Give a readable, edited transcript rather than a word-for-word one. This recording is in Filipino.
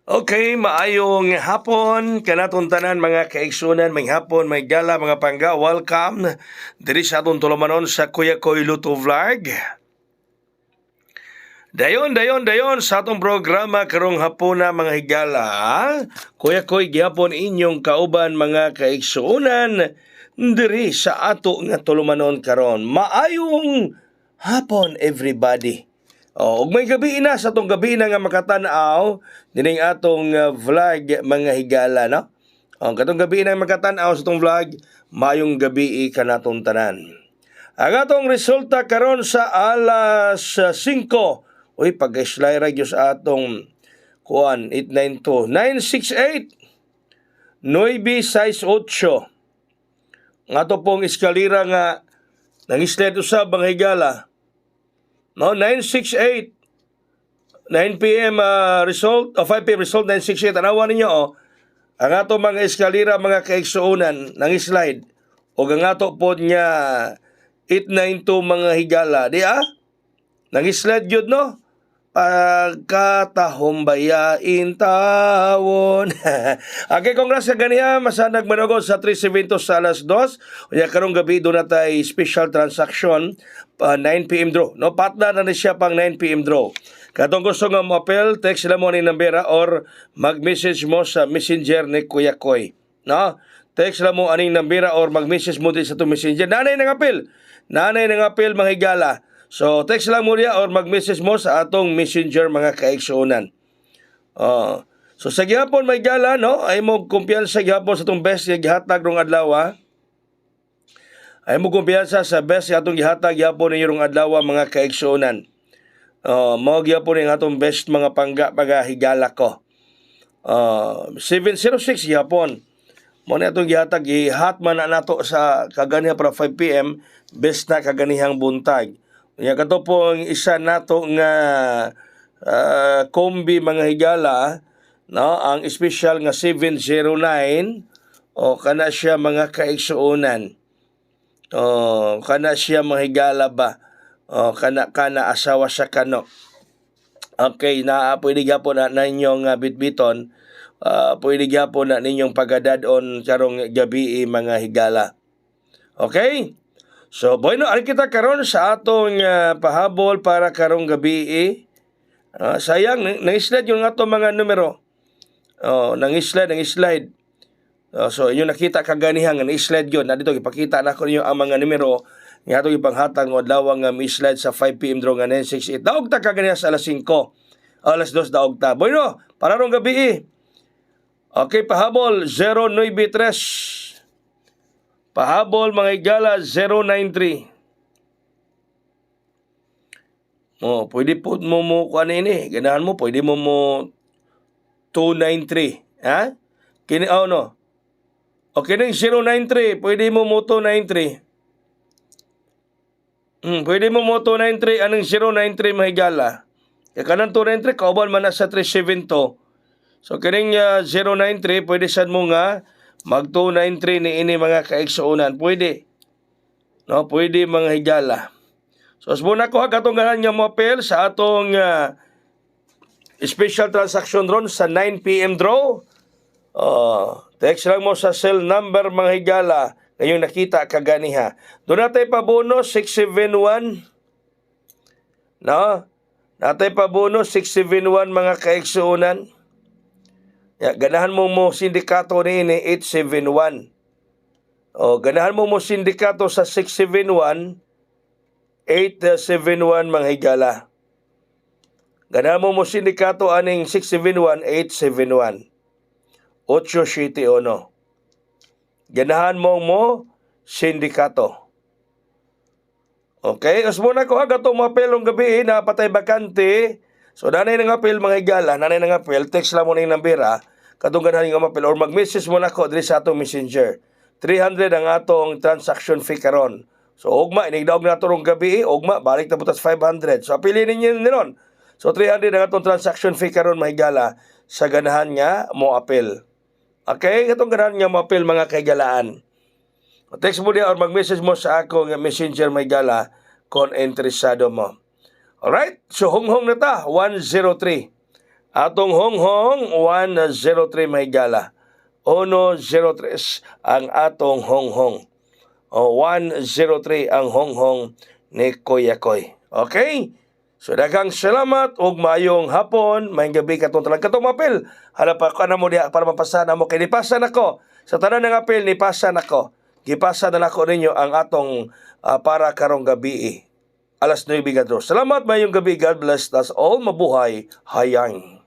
Okay, maayong hapon kanatong tanan mga kaigsunan, may hapon, may gala, mga pangga. Welcome diri sa atong tulumanon sa Kuya Koy Luto Vlog. Dayon sa atong programa karong hapon na mga higala. Kuya Koy gihapon inyong kauban mga kaigsunan diri sa ato nga tulumanon karon. Maayong hapon everybody. Ug may gabi na sa atong gabi na nga makatan-aw dining atong vlog mga higala no. Katong gabi na makatan-aw sa atong vlog, mayong gabi kanatong tanan. Ang atong resulta karon sa alas 5. Uy, pag-slide ra sa atong kuan 892 968 968. Nga to pong eskalira nga nangisled usab mga higala. No, 968. 9 p.m. Result, 5 p.m. result, 968. Anawan ninyo, ang ato mga eskalira, mga kaigsuunan, nang slide. O ang ato po niya, 892 mga higala. Di nang slide yun, no? Pagkatahong bayain tawon. Okay, congrats sa ganiya. Masanag manugod sa 372 sa alas 2. Unya karong gabi doon na tayo special transaction 9 p.m. draw. No, patna na siya pang 9 p.m. draw. Katong gusto nga mo apel, text lang mo ni nambera or mag-message mo sa messenger ni Kuya Koy. No? Text lang mo aning nambera or mag-message mo din sa to messenger. Nanay ng apel. Nanay ng apel mga higala. So, text lang mo niya or mag-message mo sa atong messenger mga kaigsuunan. So, sa gihapon may gala, no? Ay mo kumpiyansa gihapon sa itong best nga gihatag rong adlaw. Ay mo kumpiyansa sa best nga atong gihatag gihapon ni rong adlaw mga kaigsuunan. Mao gihapon ang atong best mga higala ko. 706 gihapon. Mo na itong gihatag, gihatman na nato sa kaganiha para 5 p.m. Best na kaganihang buntag. Kaya kato po ang isa nato nga kombi mga higala, no? Ang special nga 709 kana siya mga kaigsuunan. Kana siya mga higala ba? Kana asawa sa kano. Okay, pwede gyapon na ninyong bitbiton. Pwede gyapon na ninyong pagadadon karong gabi mga higala. Okay? So, bueno, ari kita karon sa atong pahabol para karong gabi. Sayang, nang-slide yung atong mga numero. Nang-slide. So, inyo nakita kaganihan nga nang-slide yun. Dito, ipakita na ko ninyo ang mga numero nga atong ipanghatag ng adlaw nga mi-slide sa 5 p.m. draw nga 968. Daog ta kaganihan sa alas 5. Alas 2 daog ta. Bueno, para rong gabi. Okay, pahabol 093. Pahabol mga higala 093. Pwede po mo kuan ini. Ganahan mo, pwede mo 293. Ha? Kini no. Okay ning 093, pwede mo 293. Pwede mo 293 anong 093 mga higala. Kaya kanang 293 kauban man na sa 372. So kining 093 pwede sad mo nga mag 293 ni ini mga kaigsuunan. Pwede. No, pwede mga higala. So muna ko katong ganan nga mo apel sa atong special transaction ron sa 9 p.m. draw. Text lang mo sa cell number mga higala ngayong nakita kaganiha. Doon natin pa bonus 671. No? Natay pa bonus 671 mga kaigsuunan. Ganahan mo sindikato ni 871. Ganahan mo sindikato sa 671, 871 mga higala. Ganahan mo sindikato aning 671, 871. 871. Ganahan mo sindikato. Okay, as muna ko agatong mapelong gabi na patay bakante. So, nanay ng apel mga higala, nanay ng apel, text lang mo na yung nambera, katunggan nga mapel, or mag-message mo na ko diri sa atong messenger. 300 ang atong transaction fee karon. So, ugma, inigdaog na ito rong gabi, ugma, balik na putas 500. So, apilin ninyo niron. So, 300 ang atong transaction fee karon mga higala sa ganahan nga mo apel. Okay, katong ganahan nga mo apel mga kaigalaan. Text mo niya or mag-message mo sa akong messenger mga higala kung interesado mo. Alright, so hunghong na ta, 103. Atong Honghong 103 Mahigala. 103 ang atong Honghong. O 103 ang Honghong ni Kuya Koy. Okay? So daghang salamat ug maayong hapon, maayong gabi katong talag katong apil. Hala pa ka na mo diha para mapasan mo kay nipasan ako. Sa tanan ng apil nipasan ako. Gipasa na nako ninyo ang atong para karong gabi. Alas 9 gadto. Salamat maayong gabi. God bless us all. Mabuhay. Hayang.